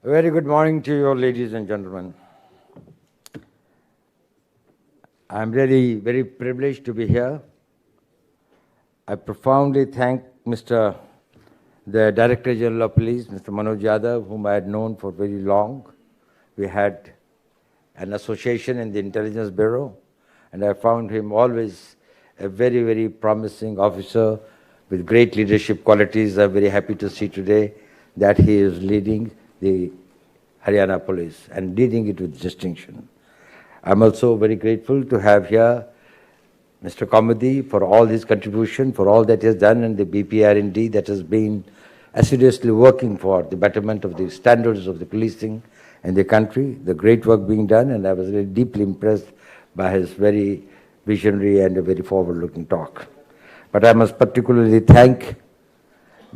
A very good morning to you, ladies and gentlemen. I'm really very privileged to be here. I profoundly thank the Director General of Police, Mr. Manoj Yadav, whom I had known for very long. We had an association in the Intelligence Bureau, and I found him always a very, very promising officer with great leadership qualities. I'm very happy to see today that he is leading the Haryana Police and leading it with distinction. I'm also very grateful to have here Mr. Komedi for all his contribution, for all that he has done, and the BPR&D that has been assiduously working for the betterment of the standards of the policing in the country, the great work being done, and I was really deeply impressed by his very visionary and a very forward-looking talk. But I must particularly thank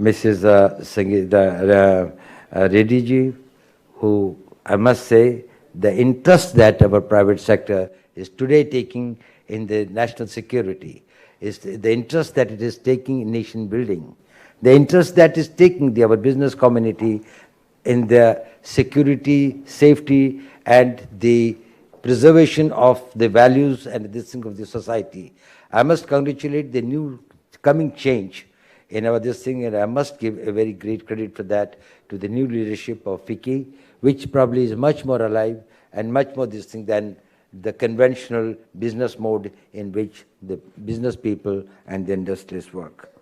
Mrs. Reddy ji, who I must say, the interest that our private sector is today taking in the national security, is the interest that it is taking in nation building, the interest that is taking our business community in the security, safety, and the preservation of the values and this thing of the society. I must congratulate the new coming change in our this thing, and I must give a very great credit for that to the new leadership of FICCI, which probably is much more alive and much more this thing than the conventional business mode in which the business people and the industries work.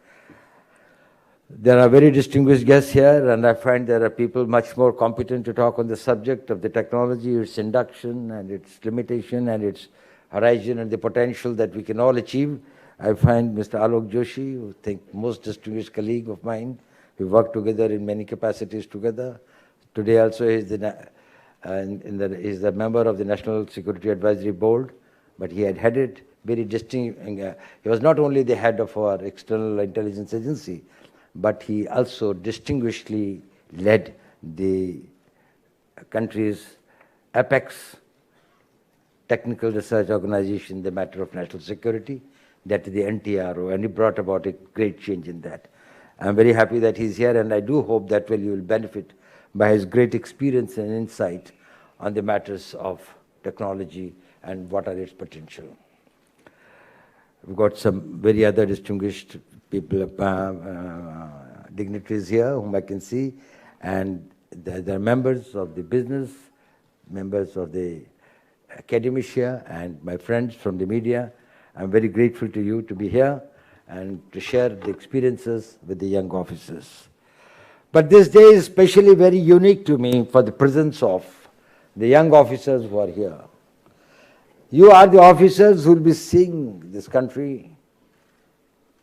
There are very distinguished guests here, and I find there are people much more competent to talk on the subject of the technology, its induction and its limitation and its horizon and the potential that we can all achieve. I find Mr. Alok Joshi, who I think most distinguished colleague of mine. We work together in many capacities together. Today also he is is a member of the National Security Advisory Board, but he had headed very distinct. He was not only the head of our external intelligence agency, but he also distinguishedly led the country's apex technical research organization in the matter of national security, that is the NTRO, and he brought about a great change in that. I'm very happy that he's here, and I do hope that you will benefit by his great experience and insight on the matters of technology and what are its potential. We've got some very other distinguished people, dignitaries here whom I can see, and they're members of the business, members of the academia, and my friends from the media. I'm very grateful to you to be here and to share the experiences with the young officers. But this day is especially very unique to me for the presence of the young officers who are here. You are the officers who will be seeing this country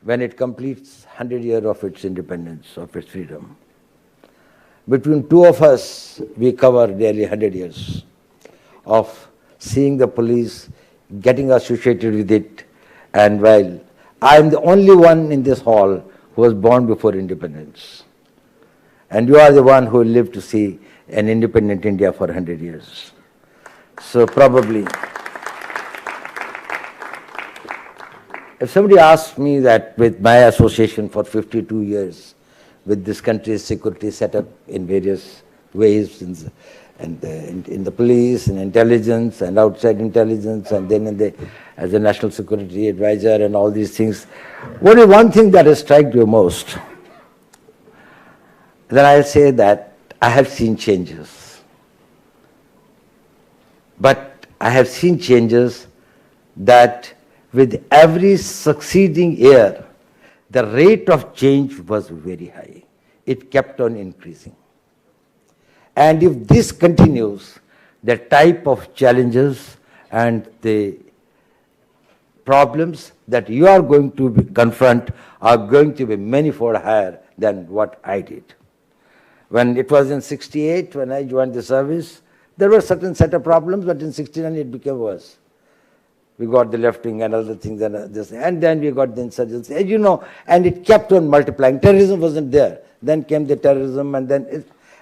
when it completes 100 years of its independence, of its freedom. Between two of us, we cover nearly 100 years of seeing the police, getting associated with it, and while I am the only one in this hall who was born before independence. And you are the one who lived to see an independent India for 100 years. So probably, if somebody asks me that with my association for 52 years with this country's security set up in various ways, in the police, in intelligence, and outside intelligence, and then as a national security advisor and all these things, what is one thing that has struck you most? Then I'll say that I have seen changes. But I have seen changes that with every succeeding year, the rate of change was very high. It kept on increasing. And if this continues, the type of challenges and the problems that you are going to confront are going to be manifold higher than what I did. When it was in 68, when I joined the service, there were certain set of problems, but in 69 it became worse. We got the left wing and other things and this, and then we got the insurgency, as you know, and it kept on multiplying. Terrorism wasn't there. Then came the terrorism,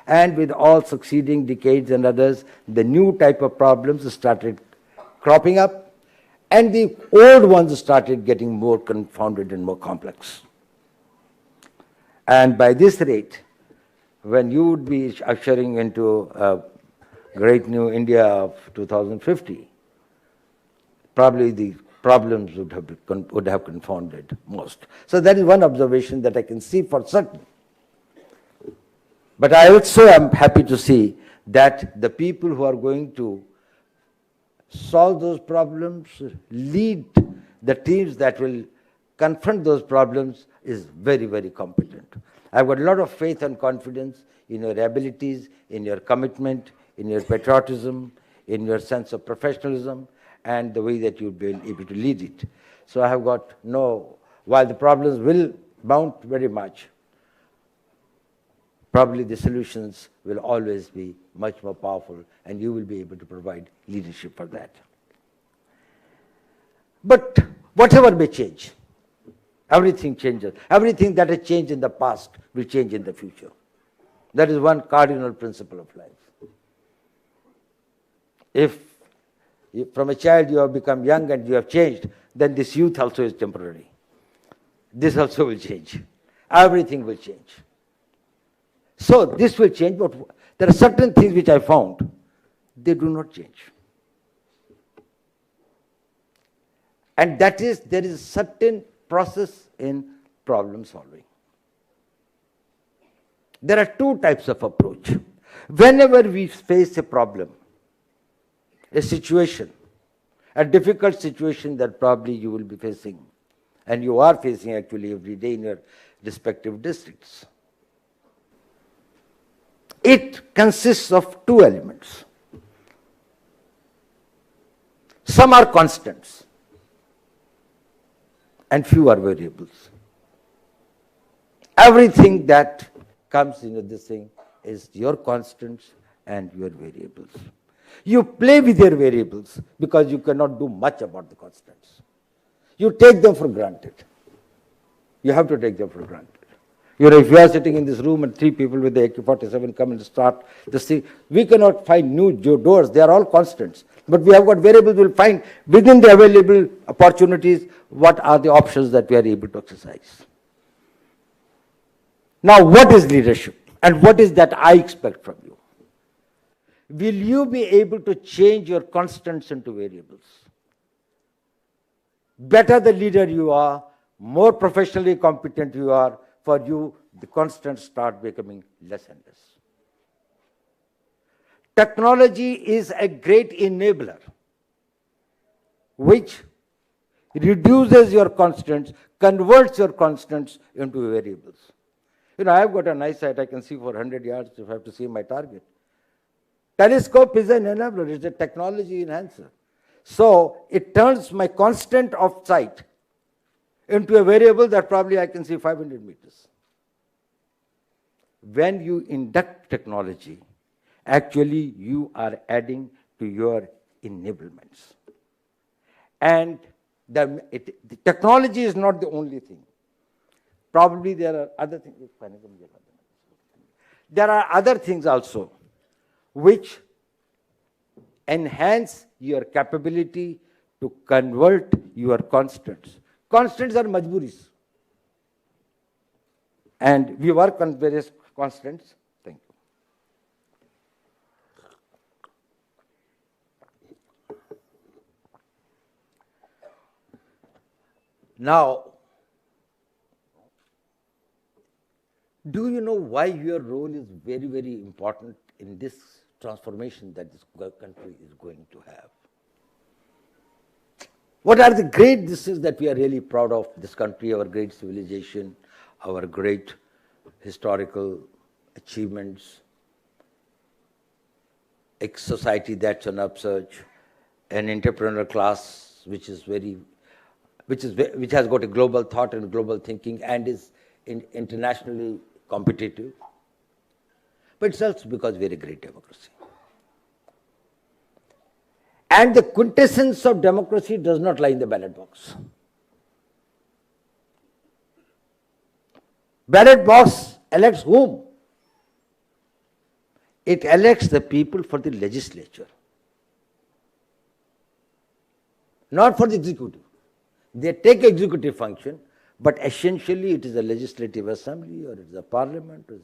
and with all succeeding decades and others, the new type of problems started cropping up, and the old ones started getting more confounded and more complex. And by this rate, when you would be ushering into a great new India of 2050, probably the problems would have confounded most. So that is one observation that I can see for certain. But I also am happy to see that the people who are going to solve those problems, lead the teams that will confront those problems, is very, very competent. I've got a lot of faith and confidence in your abilities, in your commitment, in your patriotism, in your sense of professionalism, and the way that you'll be able to lead it. So I have got while the problems will mount very much, probably the solutions will always be much more powerful, and you will be able to provide leadership for that. But whatever may change, everything changes. Everything that has changed in the past will change in the future. That is one cardinal principle of life. If from a child you have become young and you have changed, then this youth also is temporary. This also will change. Everything will change. So this will change, but there are certain things which I found, they do not change. And that is, there is a certain process in problem solving. There are two types of approach. Whenever we face a problem, a situation, a difficult situation that probably you will be facing, and you are facing actually every day in your respective districts, it consists of two elements. Some are constants, and few are variables. Everything that comes into this thing is your constants and your variables. You play with your variables because you cannot do much about the constants. You take them for granted. You have to take them for granted. If you are sitting in this room and three people with the AK-47 come and start this thing, we cannot find new doors. They are all constants. But we have got variables. We will find within the available opportunities what are the options that we are able to exercise. Now, what is leadership? And what is that I expect from you? Will you be able to change your constants into variables? Better the leader you are, more professionally competent you are, for you, the constants start becoming less and less. Technology is a great enabler, which reduces your constants, converts your constants into variables. I've got an eyesight, I can see for 100 yards if I have to see my target. Telescope is an enabler, it's a technology enhancer. So it turns my constant of sight into a variable that probably I can see 500 meters. When you induct technology, actually you are adding to your enablements. And the technology is not the only thing. Probably there are other things. There are other things also which enhance your capability to convert your constants. Constants are majburis. And we work on various constants. Thank you. Now, do you know why your role is very, very important in this transformation that this country is going to have? What are the great things that we are really proud of, this country, our great civilization, our great historical achievements, a society that's on upsurge, an entrepreneurial class which has got a global thought and global thinking and is internationally competitive. But it's also because we're a great democracy. And the quintessence of democracy does not lie in the ballot box. Ballot box elects whom? It elects the people for the legislature, not for the executive. They take executive function, But essentially it is a legislative assembly or it is a parliament. Or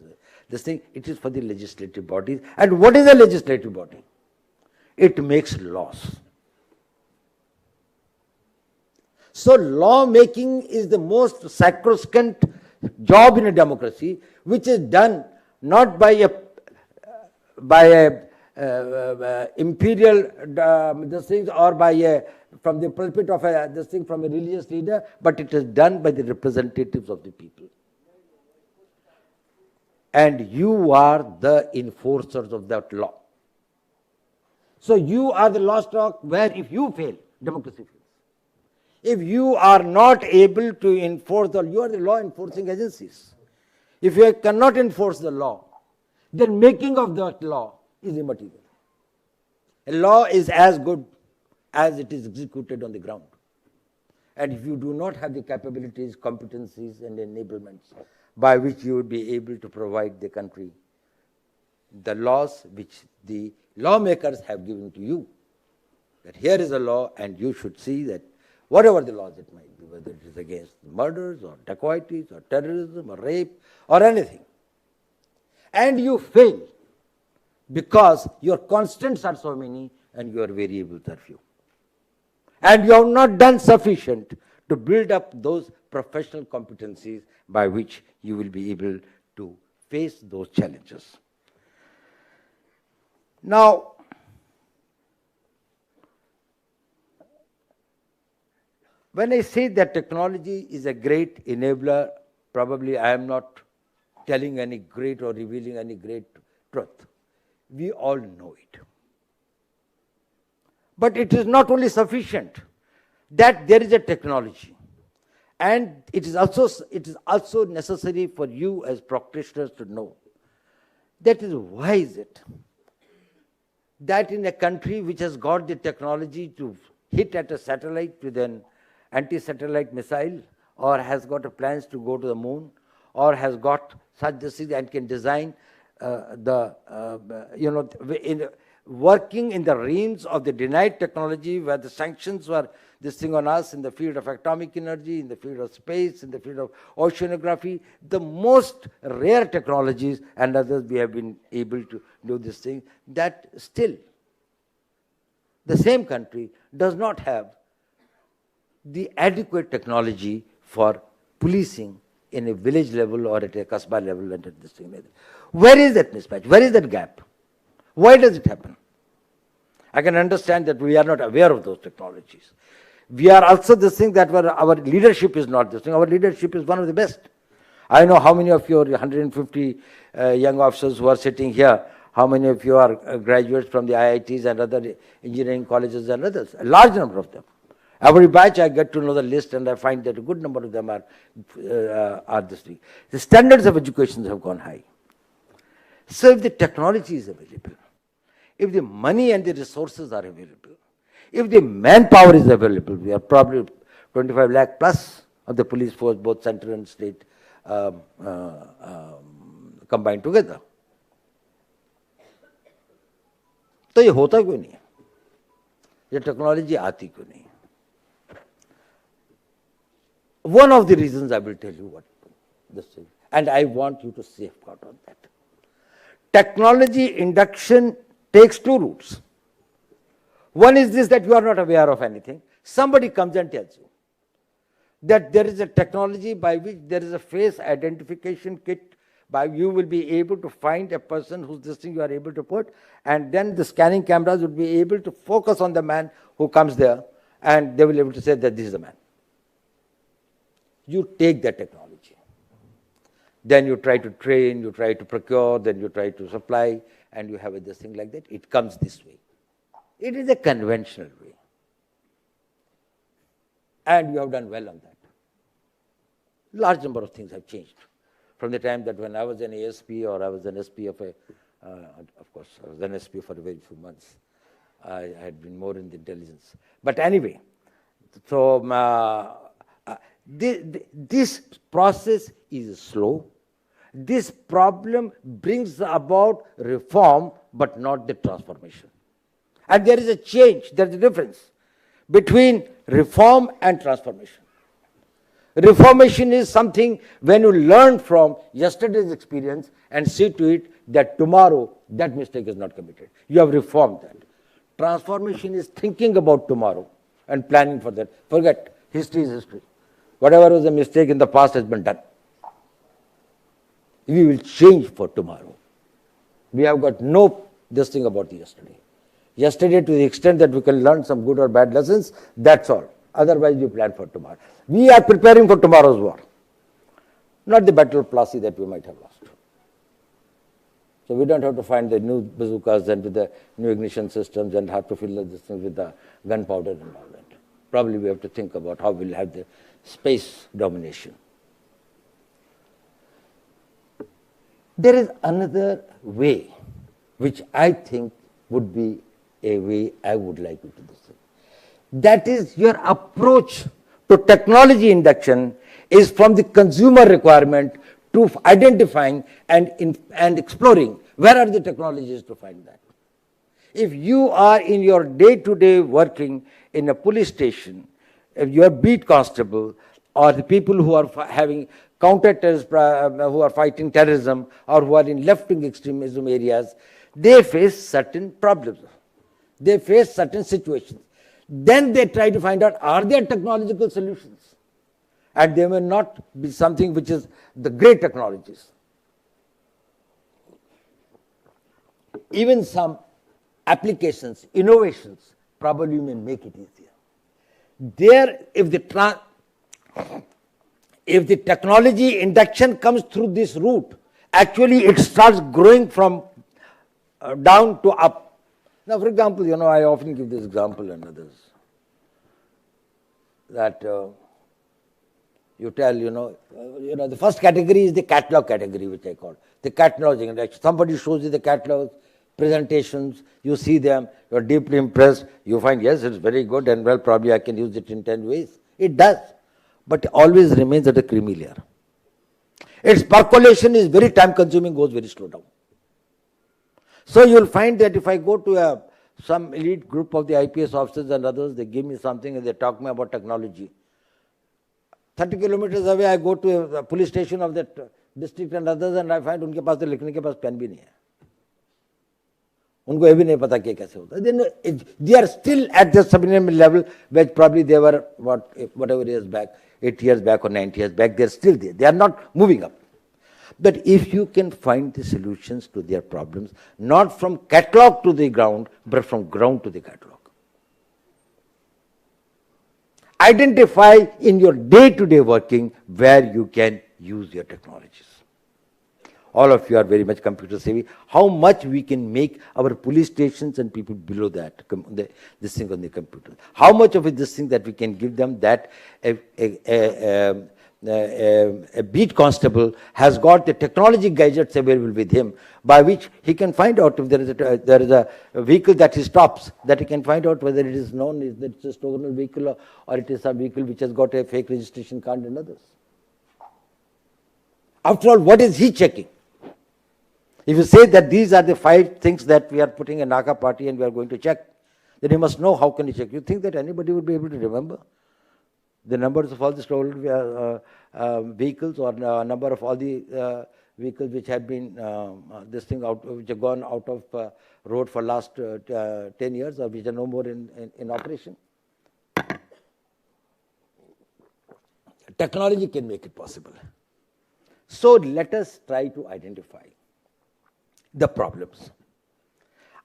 this thing, it is for the legislative bodies. And what is a legislative body? It makes laws. So law making is the most sacrosanct job in a democracy, which is done not by a imperial this thing, or by a from the pulpit of a this thing from a religious leader, but it is done by the representatives of the people. And you are the enforcers of that law. So you are the lawstock where if you fail, democracy fails. If you are not able to enforce the law, you are the law enforcing agencies. If you cannot enforce the law, then making of that law is immaterial. A law is as good as it is executed on the ground. And if you do not have the capabilities, competencies and enablements by which you would be able to provide the country the laws which the lawmakers have given to you, that here is a law and you should see that whatever the laws it might be, whether it is against murders or dacoities or terrorism or rape or anything, and you fail because your constants are so many and your variables are few. And you have not done sufficient to build up those professional competencies by which you will be able to face those challenges. Now, when I say that technology is a great enabler, probably I am not telling any great or revealing any great truth. We all know it. But it is not only sufficient that there is a technology, and it is also necessary for you as practitioners to know that is why is it that in a country which has got the technology to hit at a satellite with an anti-satellite missile, or has got plans to go to the moon, or has got such this thing and can design working in the realms of the denied technology where the sanctions were this thing on us in the field of atomic energy, in the field of space, in the field of oceanography, the most rare technologies and others we have been able to do this thing, that still the same country does not have the adequate technology for policing in a village level or at a Kasbah level and at this thing. Where is that mismatch? Where is that gap? Why does it happen? I can understand that we are not aware of those technologies. We are also this thing that our leadership is not this thing. Our leadership is one of the best. I know how many of your 150 young officers who are sitting here, how many of you are graduates from the IITs and other engineering colleges and others, a large number of them. Every batch I get to know the list and I find that a good number of them are this thing. The standards of education have gone high. So if the technology is available, if the money and the resources are available, if the manpower is available, we are probably 25 lakh plus of the police force, both central and state combined together. तो ये होता क्यों नहीं है? ये technology आती क्यों नहीं? One of the reasons I will tell you what this is, and I want you to safeguard on that. Technology induction takes two routes. One is this, that you are not aware of anything. Somebody comes and tells you that there is a technology by which there is a face identification kit by you will be able to find a person whose this thing you are able to put, and then the scanning cameras would be able to focus on the man who comes there, and they will be able to say that this is the man. You take that technology. Then you try to train, you try to procure, then you try to supply, and you have this thing like that. It comes this way. It is a conventional way. And you have done well on that. Large number of things have changed. From the time that when I was an ASP or I was an SP of course, I was an SP for a very few months. I had been more in the intelligence. But anyway, so this process is slow. This problem brings about reform, but not the transformation. And there is a change, there is a difference between reform and transformation. Reformation is something when you learn from yesterday's experience and see to it that tomorrow that mistake is not committed. You have reformed that. Transformation is thinking about tomorrow and planning for that. Forget, history is history. Whatever was a mistake in the past has been done. We will change for tomorrow. We have got no this thing about yesterday. Yesterday, to the extent that we can learn some good or bad lessons, that's all. Otherwise, we plan for tomorrow. We are preparing for tomorrow's war, not the battle of Plassey that we might have lost. So we don't have to find the new bazookas and with the new ignition systems and have to fill this thing with the gunpowder and all that. Probably we have to think about how we'll have the space domination. There is another way which I think would be a way I would like you to do. That is, your approach to technology induction is from the consumer requirement to identifying and exploring where are the technologies to find that. If you are in your day-to-day working in a police station, if you are beat constable or the people who are having counter-terrorists, who are fighting terrorism or who are in left-wing extremism areas, they face certain problems. They face certain situations. Then they try to find out, are there technological solutions? And they may not be something which is the great technologies. Even some applications, innovations, probably may make it easier. There, if the technology induction comes through this route, actually it starts growing from down to up. Now, for example, I often give this example and others, that you tell, the first category is the catalog category, which I call the cataloging. Somebody shows you the catalogs, presentations, you see them, you're deeply impressed, you find, yes, it's very good, and well, probably I can use it in 10 ways. It does, but it always remains at a creamy layer. Its percolation is very time-consuming, goes very slow down. So you'll find that if I go to some elite group of the IPS officers and others, they give me something and they talk me about technology. 30 kilometers away, I go to a police station of that district and others, and I find उनके पास तो लिखने के पास pen भी नहीं है. उनको ये भी नहीं पता कि कैसे होता है. They are still at the subliminal level, which probably they were whatever years back, 8 years back or 9 years back. They are still there. They are not moving up. But if you can find the solutions to their problems, not from catalog to the ground, but from ground to the catalog. Identify in your day-to-day working where you can use your technologies. All of you are very much computer savvy. How much we can make our police stations and people below that, this thing on the computer. How much of it this thing that we can give them that a beat constable has got the technology gadgets available with him by which he can find out if there is a vehicle that he stops, that he can find out whether it is known is that it's a stolen vehicle or it is a vehicle which has got a fake registration card and others. After all, what is he checking? If you say that these are the 5 things that we are putting a Naka party and we are going to check, then he must know how can he check. You think that anybody would be able to remember the numbers of all the stolen vehicles or number of all the vehicles which have been which have gone out of road for last 10 years or which are no more in operation? Technology can make it possible. So let us try to identify the problems.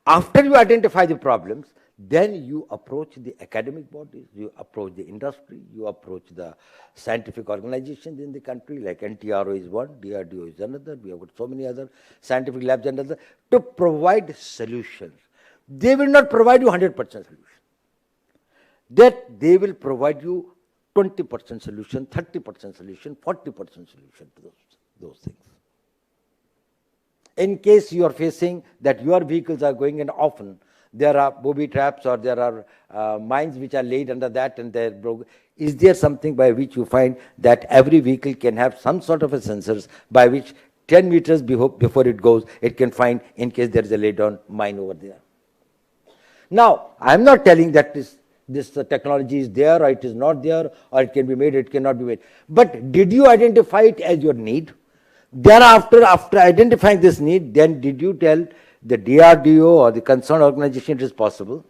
After you identify the problems, then you approach the academic bodies, you approach the industry, you approach the scientific organizations in the country, like NTRO is one, DRDO is another, we have got so many other scientific labs and others, to provide solutions. They will not provide you 100% solution. That they will provide you 20% solution, 30% solution, 40% solution to those things. In case you are facing that your vehicles are going in often, there are booby traps or there are mines which are laid under that and they're broken. Is there something by which you find that every vehicle can have some sort of a sensors by which 10 meters before it goes, it can find in case there is a laid down mine over there? Now, I am not telling that this technology is there, or it is not there, or it can be made, it cannot be made. But did you identify it as your need? Thereafter, after identifying this need, then did you tell the DRDO or the concerned organization it is possible?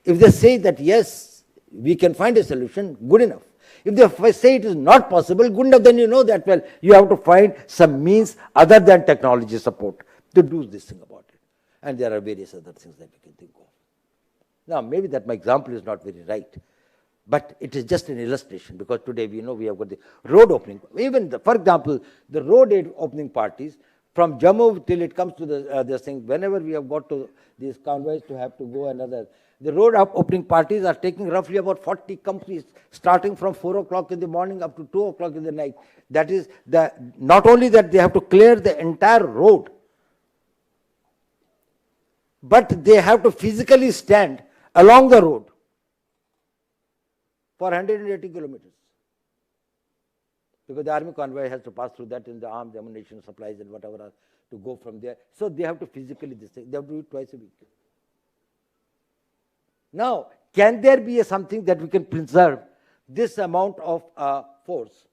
If they say that yes, we can find a solution, good enough. If they say it is not possible, good enough, then you know that, well, you have to find some means other than technology support to do this thing about it. And there are various other things that you can think of. Now, maybe that my example is not very right, but it is just an illustration, because today we know we have got the road opening. Even, for example, the road opening parties, from Jammu till it comes to this thing, whenever we have got to these convoys to have to go another, the road opening parties are taking roughly about 40 companies, starting from 4 o'clock in the morning up to 2 o'clock in the night. That is, not only that they have to clear the entire road, but they have to physically stand along the road for 180 kilometers. Because the army convoy has to pass through that, in the arms, ammunition, supplies, and whatever are to go from there. So they have to physically, they have to do it twice a week. Now, can there be something that we can preserve this amount of force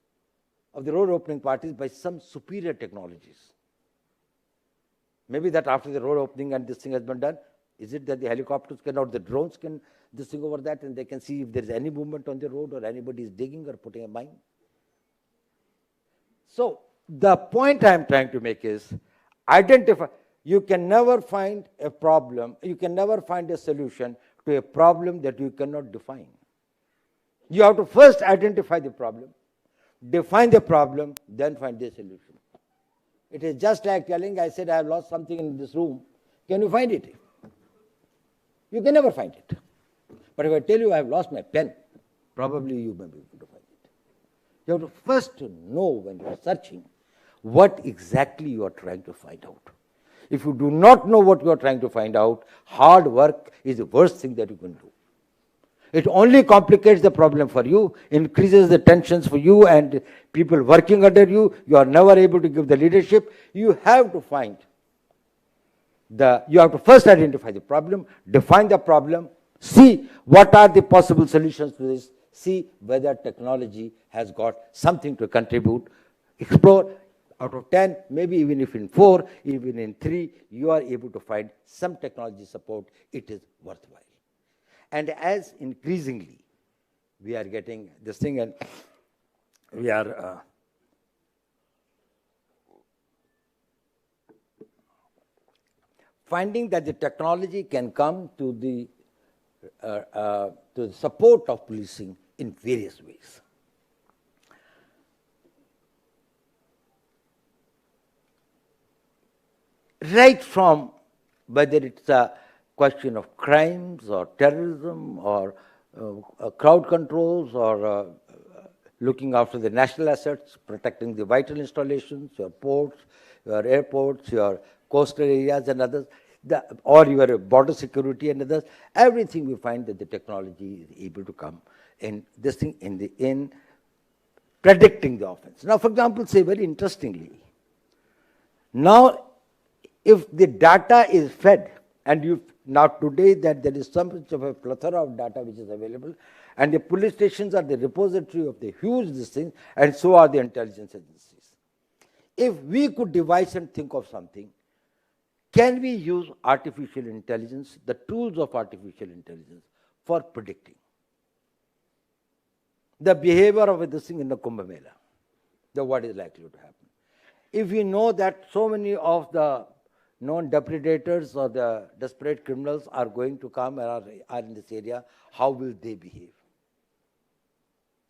of the road opening parties by some superior technologies? Maybe that after the road opening and this thing has been done, is it that the helicopters can, or the drones can, this thing over that, and they can see if there is any movement on the road, or anybody is digging or putting a mine? So, the point I am trying to make is, identify. You can never find a problem, you can never find a solution to a problem that you cannot define. You have to first identify the problem, define the problem, then find the solution. It is just like telling, I said I have lost something in this room. Can you find it? You can never find it. But if I tell you I have lost my pen, probably you may be able to find it. You have to first know, when you are searching, what exactly you are trying to find out. If you do not know what you are trying to find out, hard work is the worst thing that you can do. It only complicates the problem for you, increases the tensions for you and people working under you. You are never able to give the leadership. You have to find you have to first identify the problem, define the problem, see what are the possible solutions to this, see whether technology has got something to contribute, explore. Out of 10, maybe even if in 4, even in 3, you are able to find some technology support, it is worthwhile. And as increasingly we are getting this thing, and we are finding that the technology can come to the support of policing in various ways. Right from whether it's a question of crimes or terrorism or crowd controls or looking after the national assets, protecting the vital installations, your ports, your airports, your coastal areas and others, or your border security and others, everything we find that the technology is able to come in this thing in predicting the offense. Now, for example, say very interestingly, now if the data is fed, and now today that there is so much of a plethora of data which is available, and the police stations are the repository of the huge this thing, and so are the intelligence agencies. If we could devise and think of something, can we use artificial intelligence, the tools of artificial intelligence, for predicting the behavior of this thing in the Kumbh Mela, what is likely to happen? If we know that so many of the known depredators or the desperate criminals are going to come and are in this area, how will they behave?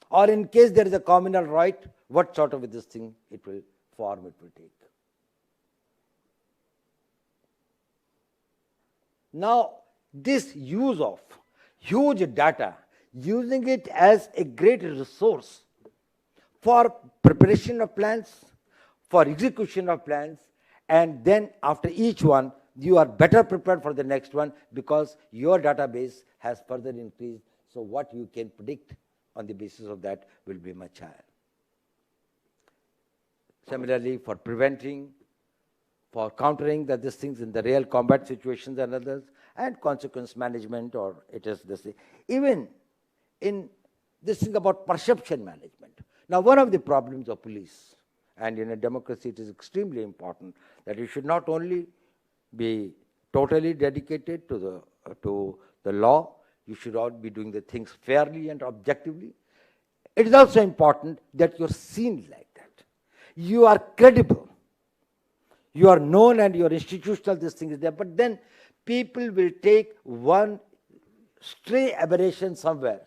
Or in case there is a communal riot, what sort of this thing it will take? Now, this use of huge data, using it as a great resource for preparation of plans, for execution of plans, and then after each one, you are better prepared for the next one because your database has further increased. So what you can predict on the basis of that will be much higher. Similarly, for preventing, for countering these things in the real combat situations and others, and consequence management, or it is this thing. Even in this thing about perception management. Now, one of the problems of police, and in a democracy it is extremely important that you should not only be totally dedicated to the law, you should all be doing the things fairly and objectively. It is also important that you're seen like that. You are credible. You are known and your institutional this thing is there, but then people will take one stray aberration somewhere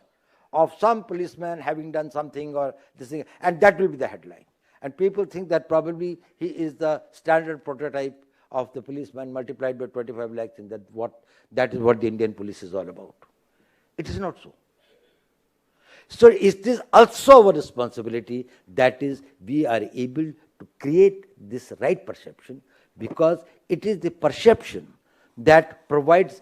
of some policeman having done something or this thing, and that will be the headline. And people think that probably he is the standard prototype of the policeman multiplied by 25 lakhs, and that is what the Indian police is all about. It is not so. So it is also our responsibility that is we are able to create this right perception, because it is the perception that provides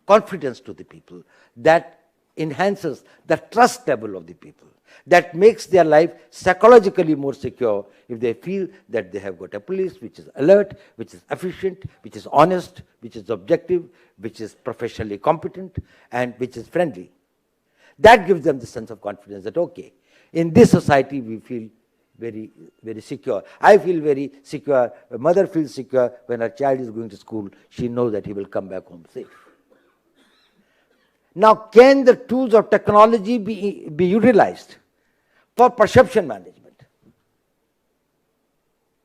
confidence to the people, that enhances the trust level of the people, that makes their life psychologically more secure if they feel that they have got a police which is alert, which is efficient, which is honest, which is objective, which is professionally competent, and which is friendly. That gives them the sense of confidence that, okay, in this society we feel very, very secure. I feel very secure. A mother feels secure when her child is going to school. She knows that he will come back home safe. Now, can the tools of technology be utilized for perception management?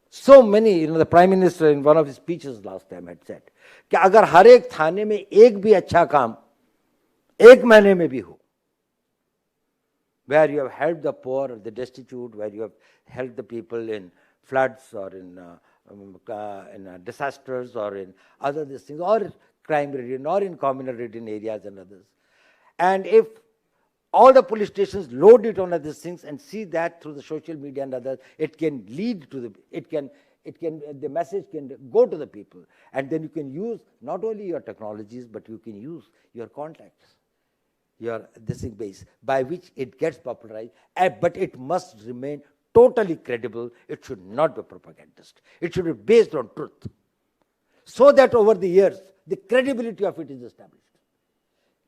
So many, the Prime Minister in one of his speeches last time had said, कि अगर हर एक थाने में एक भी अच्छा काम एक महीने में भी हो, where you have helped the poor or the destitute, where you have helped the people in floods or in disasters or in other these things, or crime-ridden or in communal-ridden areas and others. And if all the police stations load it on these things and see that through the social media and others, it can lead to the message can go to the people. And then you can use not only your technologies, but you can use your contacts, your this base, by which it gets popularized, but it must remain totally credible. It should not be propagandist. It should be based on truth, so that over the years, the credibility of it is established.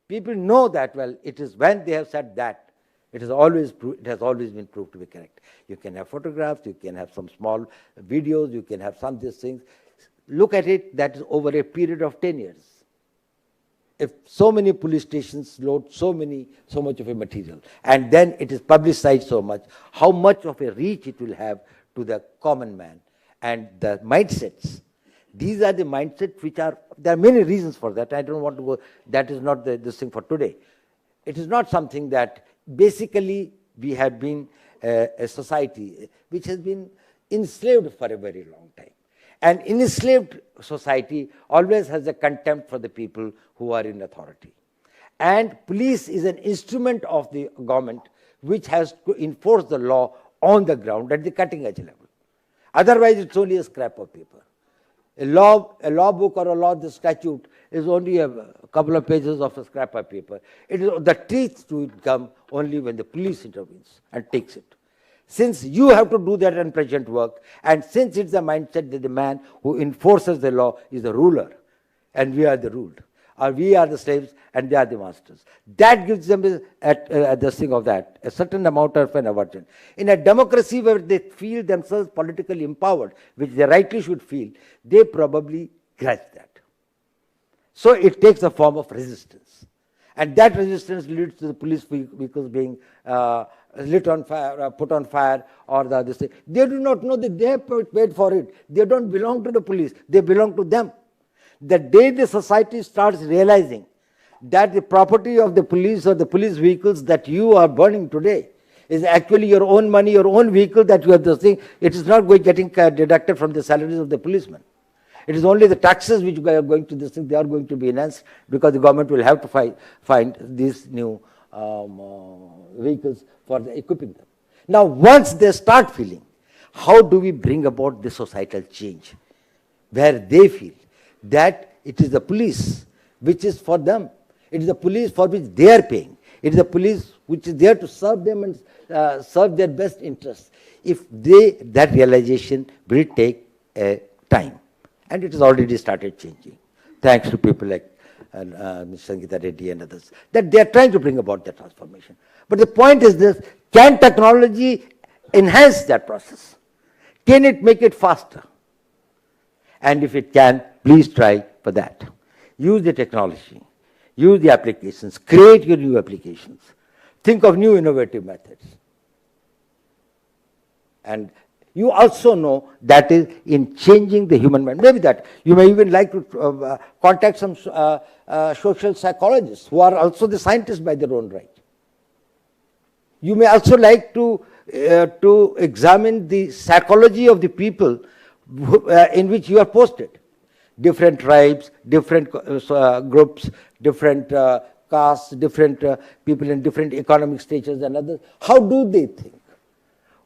People know that, well, it is when they have said that, it has always been proved to be correct. You can have photographs, you can have some small videos, you can have some these things. Look at it, that is over a period of 10 years. If so many police stations load so much of a material, and then it is publicized so much, how much of a reach it will have to the common man, and the mindsets. These are the mindsets which are, there are many reasons for that. I don't want to go, that is not this thing for today. It is not something that, basically we have been a society which has been enslaved for a very long time. An enslaved society always has a contempt for the people who are in authority. And police is an instrument of the government which has to enforce the law on the ground at the cutting edge level. Otherwise, it's only a scrap of paper. A law book or a law statute is only a couple of pages of a scrap of paper. The teeth to it come only when the police intervenes and takes it. Since you have to do that unpleasant work, and since it's the mindset that the man who enforces the law is the ruler, and we are the ruled, or we are the slaves and they are the masters, that gives them the thing of that, a certain amount of an aversion. In a democracy where they feel themselves politically empowered, which they rightly should feel, they probably grudge that. So it takes a form of resistance. And that resistance leads to the police vehicles being lit on fire, put on fire, or this thing. They do not know that they have paid for it. They don't belong to the police. They belong to them. The day the society starts realizing that the property of the police or the police vehicles that you are burning today is actually your own money, your own vehicle that you have this thing, it is not getting deducted from the salaries of the policemen. It is only the taxes which are going to this thing, they are going to be enhanced, because the government will have to find these new vehicles for equipping them. Now, once they start feeling, how do we bring about the societal change where they feel that it is the police which is for them, it is the police for which they are paying, it is the police which is there to serve them and serve their best interests. If that realization will take time, and it has already started changing, thanks to people like Ms. Sangeeta Reddy and others, that they are trying to bring about that transformation. But the point is this: can technology enhance that process? Can it make it faster? And if it can, please try for that. Use the technology, use the applications, create your new applications, think of new innovative methods. And you also know that is in changing the human mind. Maybe that you may even like to contact some social psychologists who are also the scientists by their own right. You may also like to examine the psychology of the people in which you are posted. Different tribes, different groups, different castes, different people in different economic stages and others. How do they think?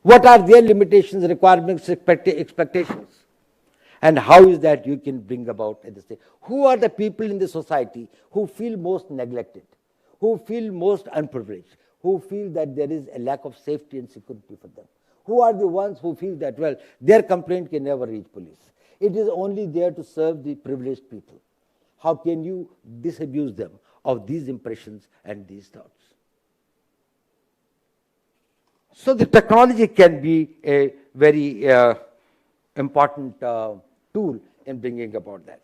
What are their limitations, requirements, expectations? And how is that you can bring about at this stage? Who are the people in the society who feel most neglected, who feel most unprivileged, who feel that there is a lack of safety and security for them? Who are the ones who feel that, well, their complaint can never reach police? It is only there to serve the privileged people. How can you disabuse them of these impressions and these thoughts? So the technology can be a very important tool in bringing about that.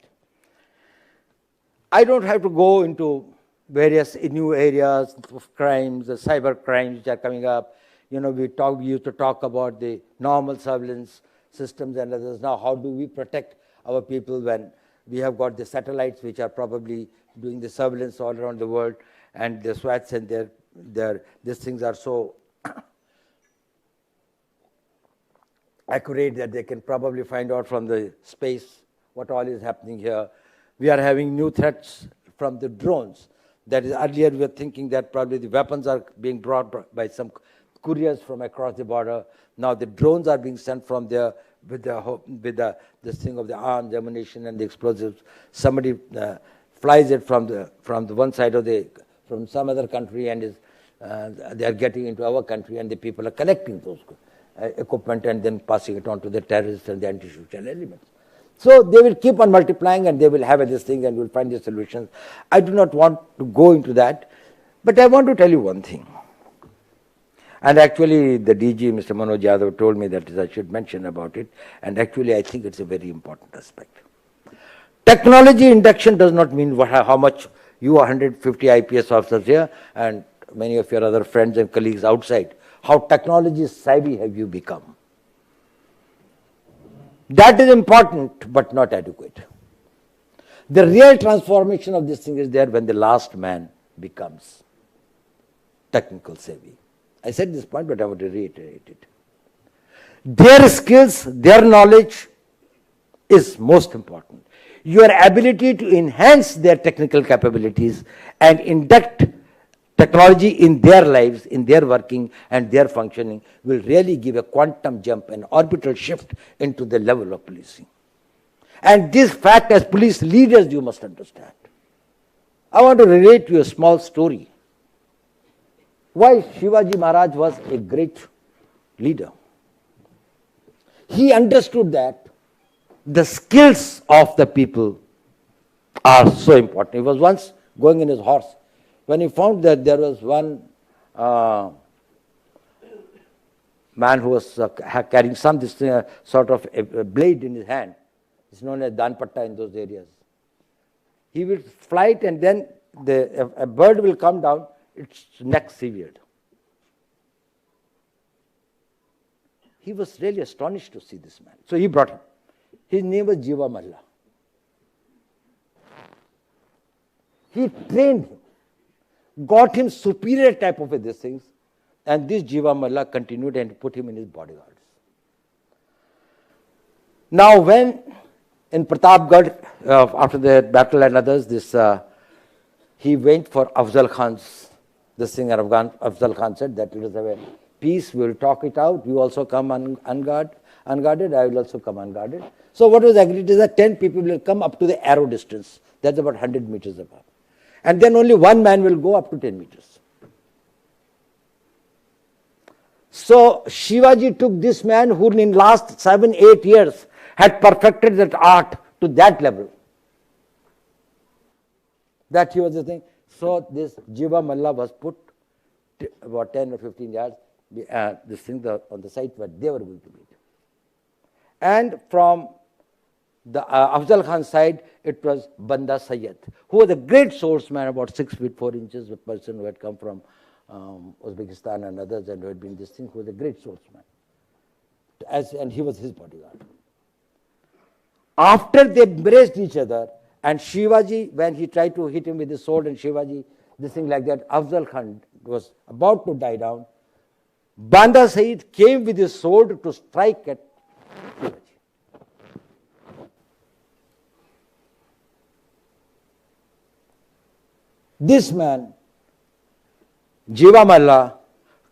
I don't have to go into various new areas of crimes, the cyber crimes which are coming up. You know, we used to talk about the normal surveillance systems and others. Now, how do we protect our people when we have got the satellites which are probably doing the surveillance all around the world, and the SWATs and these things are so accurate that they can probably find out from the space what all is happening here. We are having new threats from the drones. That is, earlier we were thinking that probably the weapons are being brought by some couriers from across the border. Now the drones are being sent from there with this thing of the arms, ammunition, and the explosives. Somebody flies it from the one side of from some other country, and they are getting into our country, and the people are collecting those equipment and then passing it on to the terrorists and the anti-social elements. So they will keep on multiplying, and they will have this thing, and will find the solutions. I do not want to go into that, but I want to tell you one thing. And actually, the DG, Mr. Manoj Yadav, told me that I should mention about it, and actually I think it's a very important aspect. Technology induction does not mean how much you 150 IPS officers here and many of your other friends and colleagues outside, how technology savvy have you become. That is important, but not adequate. The real transformation of this thing is there when the last man becomes technical savvy. I said this point, but I want to reiterate it. Their skills, their knowledge is most important. Your ability to enhance their technical capabilities and induct technology in their lives, in their working and their functioning will really give a quantum jump, an orbital shift into the level of policing. And this fact, as police leaders, you must understand. I want to relate to you a small story. Why Shivaji Maharaj was a great leader. He understood that the skills of the people are so important. He was once going in his horse. When he found that there was one man who was carrying some sort of a blade in his hand, it's known as danpatta in those areas. He will fly it, and then a bird will come down, its neck severed. He was really astonished to see this man. So he brought him. His name was Jiva Malla. He trained him, got him superior type of these things, and this Jiva Malla continued and put him in his bodyguards. Now when in Pratapgarh, after the battle and others, he went for Afzal Khan's, this thing, and Afzal Khan said that let us have a peace, we will talk it out, you also come unguarded, I will also come unguarded. So what was agreed is that 10 people will come up to the arrow distance, that's about 100 meters above. And then only one man will go up to 10 meters. So Shivaji took this man who in last 7-8 years had perfected that art to that level. that he was the thing. So this Jiva Malla was put about 10 or 15 yards this thing on the site where they were going to meet. And from the Afzal Khan side, it was Banda Sayyid, who was a great swordsman, about 6 feet 4 inches, a person who had come from Uzbekistan and others, and who had been this thing, who was a great swordsman. And he was his bodyguard. After they embraced each other, and Shivaji, when he tried to hit him with his sword, and Shivaji, this thing like that, Afzal Khan was about to die down, Banda Sayyid came with his sword to strike at Shivaji. This man, Jiva Malla,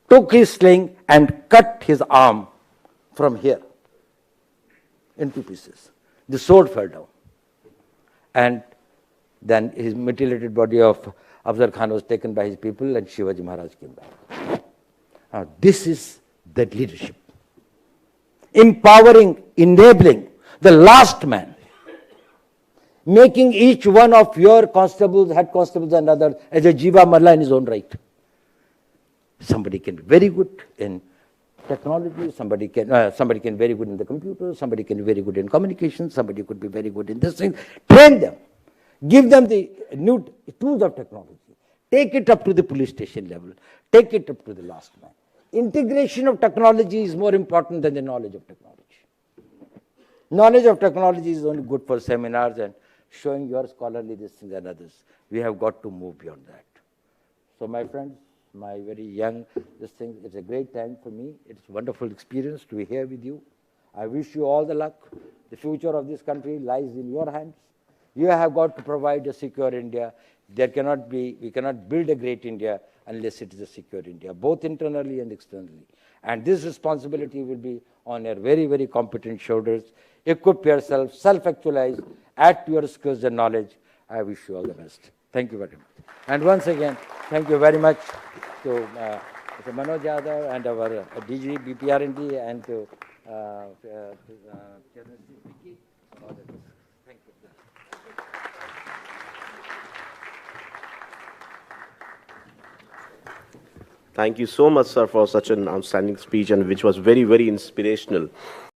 took his sling and cut his arm from here in 2 pieces. The sword fell down. And then his mutilated body of Afzal Khan was taken by his people, and Shivaji Maharaj came back. Now, this is that leadership. Empowering, enabling the last man. Making each one of your constables, head constables and others as a Jiva Malla in his own right. Somebody can be very good in technology, somebody can be very good in the computer, somebody can be very good in communication, somebody could be very good in this thing. Train them. Give them the new tools of technology. Take it up to the police station level. Take it up to the last man. Integration of technology is more important than the knowledge of technology. Knowledge of technology is only good for seminars and showing your scholarly this thing and others. We have got to move beyond that. So my friends, my very young, this thing, it's a great time for me. It's a wonderful experience to be here with you. I wish you all the luck. The future of this country lies in your hands. You have got to provide a secure India. We cannot build a great India unless it is a secure India, both internally and externally. And this responsibility will be on your very, very competent shoulders. Equip yourself, self-actualize, add to your skills and knowledge. I wish you all the best. Thank you very much. And once again, thank you very much to Mr. Manoj Yadav and our DG, BPR&D, and to Vicky. Thank you. Thank you so much, sir, for such an outstanding speech, and which was very, very inspirational.